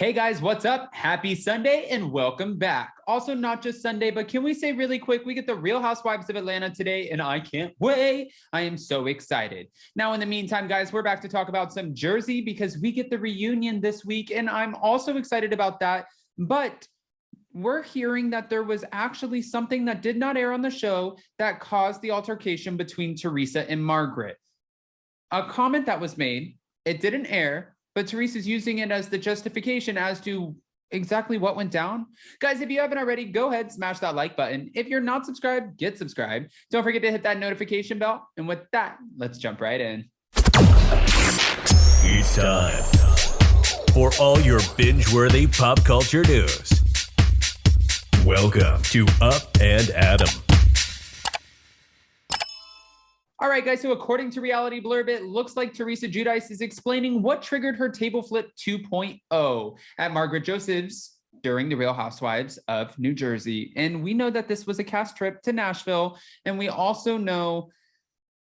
Hey guys, what's up? Happy Sunday and welcome back. Also, not just Sunday, but can we say really quick, we get the Real Housewives of Atlanta today and I can't wait. I am so excited. Now, in the meantime, guys, we're back to talk about some Jersey because we get the reunion this week and I'm also excited about that. But we're hearing that there was actually something that did not air on the show that caused the altercation between Teresa and Margaret. A comment that was made, it didn't air, but Teresa's using it as the justification as to exactly what went down. Guys, if you haven't already, go ahead, smash that like button. If you're not subscribed, get subscribed. Don't forget to hit that notification bell. And with that, let's jump right in. It's time for all your binge-worthy pop culture news. Welcome to Up and Adam. All right, guys, so according to Reality Blurb, it looks like Teresa Giudice is explaining what triggered her table flip 2.0 at Margaret Joseph's during the Real Housewives of New Jersey. And we know that this was a cast trip to Nashville. And we also know,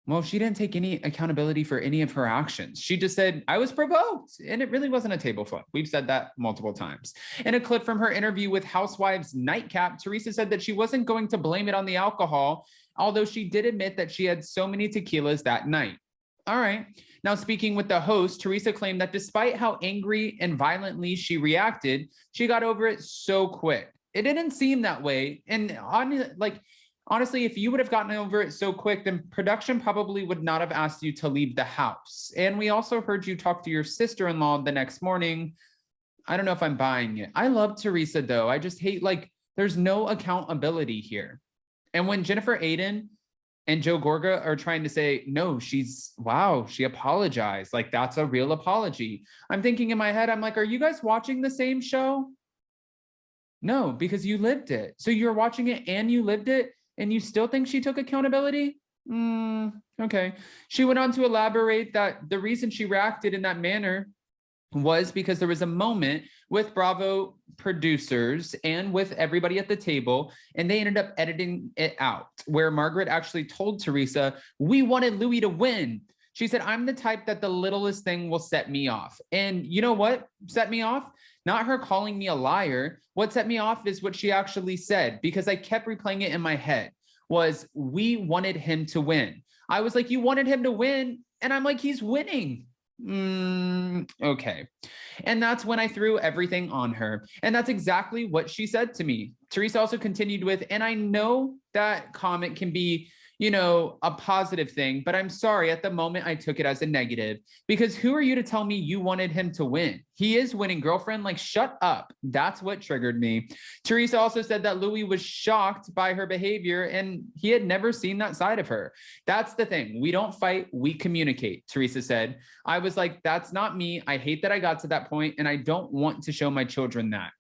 well, she didn't take any accountability for any of her actions. She just said, I was provoked. And it really wasn't a table flip. We've said that multiple times. In a clip from her interview with Housewives Nightcap, Teresa said that she wasn't going to blame it on the alcohol, although she did admit that she had so many tequilas that night. All right. Now, speaking with the host, Teresa claimed that despite how angry and violently she reacted, she got over it so quick. It didn't seem that way. And honestly, if you would have gotten over it so quick, then production probably would not have asked you to leave the house. And we also heard you talk to your sister-in-law the next morning. I don't know if I'm buying it. I love Teresa, though. I just hate, there's no accountability here. And when Jennifer Aydin and Joe Gorga are trying to say, no, she apologized. That's a real apology. I'm thinking in my head, I'm like, are you guys watching the same show? No, because you lived it. So you're watching it and you lived it and you still think she took accountability? Okay. She went on to elaborate that the reason she reacted in that manner was because there was a moment with Bravo producers and with everybody at the table, and they ended up editing it out, where Margaret actually told Teresa, we wanted Louis to win. She said, I'm the type that the littlest thing will set me off. And you know what set me off? Not her calling me a liar. What set me off is what she actually said, because I kept replaying it in my head, was we wanted him to win. I was like, you wanted him to win? And I'm like, he's winning. Okay. And that's when I threw everything on her. And that's exactly what she said to me. Teresa also continued with, and I know that comment can be, a positive thing, but I'm sorry, at the moment I took it as a negative, because who are you to tell me you wanted him to win? He is winning, girlfriend. Shut up. That's what triggered me. Teresa also said that Louis was shocked by her behavior and he had never seen that side of her. That's the thing. We don't fight, we communicate, Teresa said. I was like, that's not me. I hate that I got to that point and I don't want to show my children that.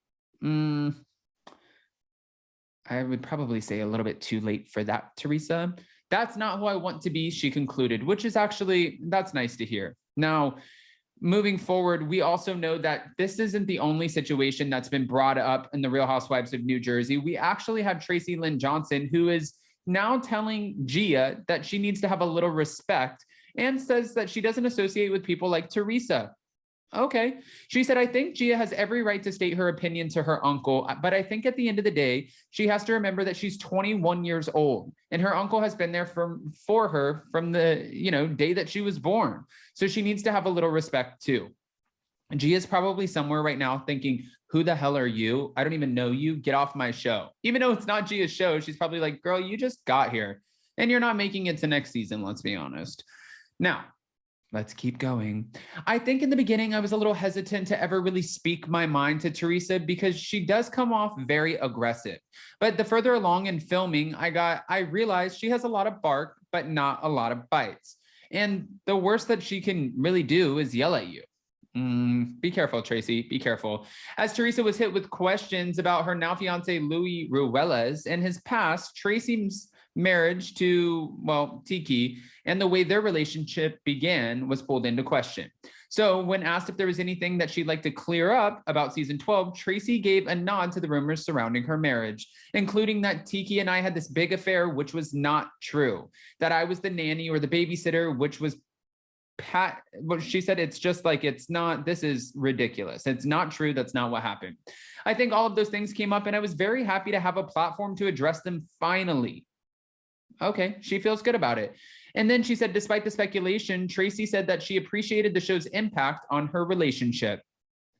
I would probably say a little bit too late for that, Teresa. That's not who I want to be, she concluded, which is actually, that's nice to hear. Now, moving forward, we also know that this isn't the only situation that's been brought up in the Real Housewives of New Jersey. We actually have Traci Lynn Johnson, who is now telling Gia that she needs to have a little respect and says that she doesn't associate with people like Teresa. Okay. She said, I think Gia has every right to state her opinion to her uncle, but I think at the end of the day, she has to remember that she's 21 years old and her uncle has been there for her from the, day that she was born. So she needs to have a little respect too. Gia's probably somewhere right now thinking, who the hell are you? I don't even know you. Get off my show. Even though it's not Gia's show, she's probably like, girl, you just got here and you're not making it to next season. Let's be honest. Now, let's keep going. I think in the beginning, I was a little hesitant to ever really speak my mind to Teresa because she does come off very aggressive. But the further along in filming, I realized she has a lot of bark, but not a lot of bites. And the worst that she can really do is yell at you. Be careful, Traci, be careful. As Teresa was hit with questions about her now fiance, Louis Ruelas, and his past, Traci's marriage to, Tiki, and the way their relationship began was pulled into question. So when asked if there was anything that she'd like to clear up about season 12, Traci gave a nod to the rumors surrounding her marriage, including that Tiki and I had this big affair, which was not true, that I was the nanny or the babysitter, which was what she said, it's just like, it's not, this is ridiculous. It's not true. That's not what happened. I think all of those things came up and I was very happy to have a platform to address them finally. Okay, she feels good about it. And then she said, despite the speculation, Traci said that she appreciated the show's impact on her relationship.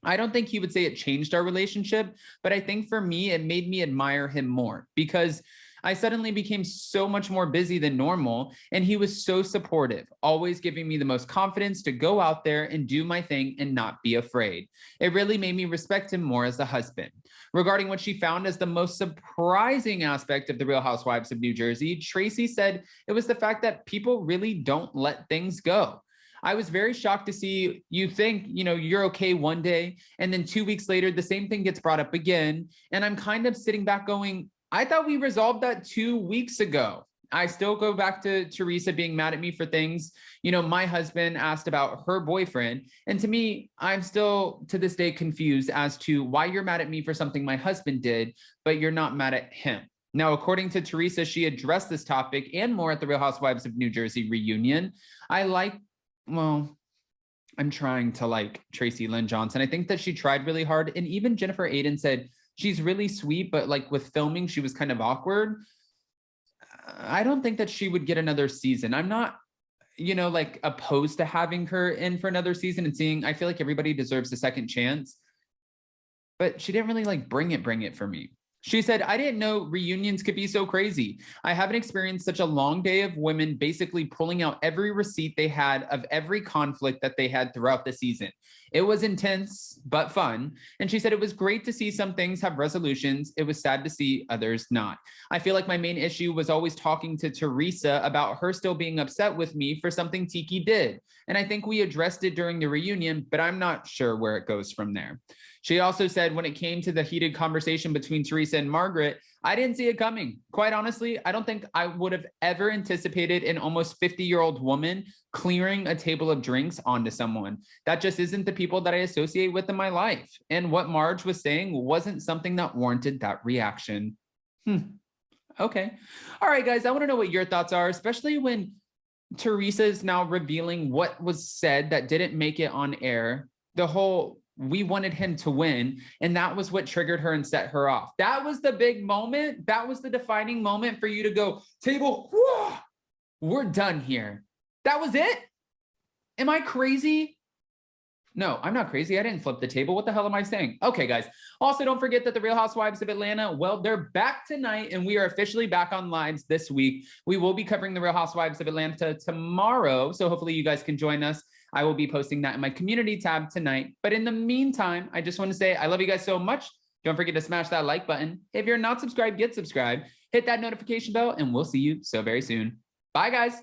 I don't think he would say it changed our relationship, but I think for me, it made me admire him more because I suddenly became so much more busy than normal. And he was so supportive, always giving me the most confidence to go out there and do my thing and not be afraid. It really made me respect him more as a husband. Regarding what she found as the most surprising aspect of the Real Housewives of New Jersey, Traci said it was the fact that people really don't let things go. I was very shocked to see you think, you're okay one day, and then 2 weeks later, the same thing gets brought up again. And I'm kind of sitting back going, I thought we resolved that 2 weeks ago. I still go back to Teresa being mad at me for things. My husband asked about her boyfriend. And to me, I'm still to this day confused as to why you're mad at me for something my husband did, but you're not mad at him. Now, according to Teresa, she addressed this topic and more at the Real Housewives of New Jersey reunion. I'm trying to like Traci Lynn Johnson. I think that she tried really hard. And even Jennifer Aydin said, she's really sweet, but like with filming, she was kind of awkward. I don't think that she would get another season. I'm not, like opposed to having her in for another season and seeing, I feel like everybody deserves a second chance, but she didn't really like bring it for me. She said, I didn't know reunions could be so crazy. I haven't experienced such a long day of women basically pulling out every receipt they had of every conflict that they had throughout the season. It was intense, but fun. And she said, it was great to see some things have resolutions. It was sad to see others not. I feel like my main issue was always talking to Teresa about her still being upset with me for something Tiki did. And I think we addressed it during the reunion, but I'm not sure where it goes from there. She also said when it came to the heated conversation between Teresa and Margaret, I didn't see it coming. Quite honestly, I don't think I would have ever anticipated an almost 50-year-old woman clearing a table of drinks onto someone. That just isn't the people that I associate with in my life. And what Marge was saying wasn't something that warranted that reaction. Okay. All right, guys, I want to know what your thoughts are, especially when Teresa is now revealing what was said that didn't make it on air. The whole we wanted him to win, and that was what triggered her and set her off. That was the big moment. That was the defining moment for you to go, table, whoa, we're done here. That was it? Am I crazy? No, I'm not crazy. I didn't flip the table. What the hell am I saying? Okay, guys. Also, don't forget that the Real Housewives of Atlanta, well, they're back tonight, and we are officially back on lives this week. We will be covering the Real Housewives of Atlanta tomorrow, so hopefully you guys can join us. I will be posting that in my community tab tonight. But in the meantime, I just want to say I love you guys so much. Don't forget to smash that like button. If you're not subscribed, get subscribed. Hit that notification bell, and we'll see you so very soon. Bye, guys.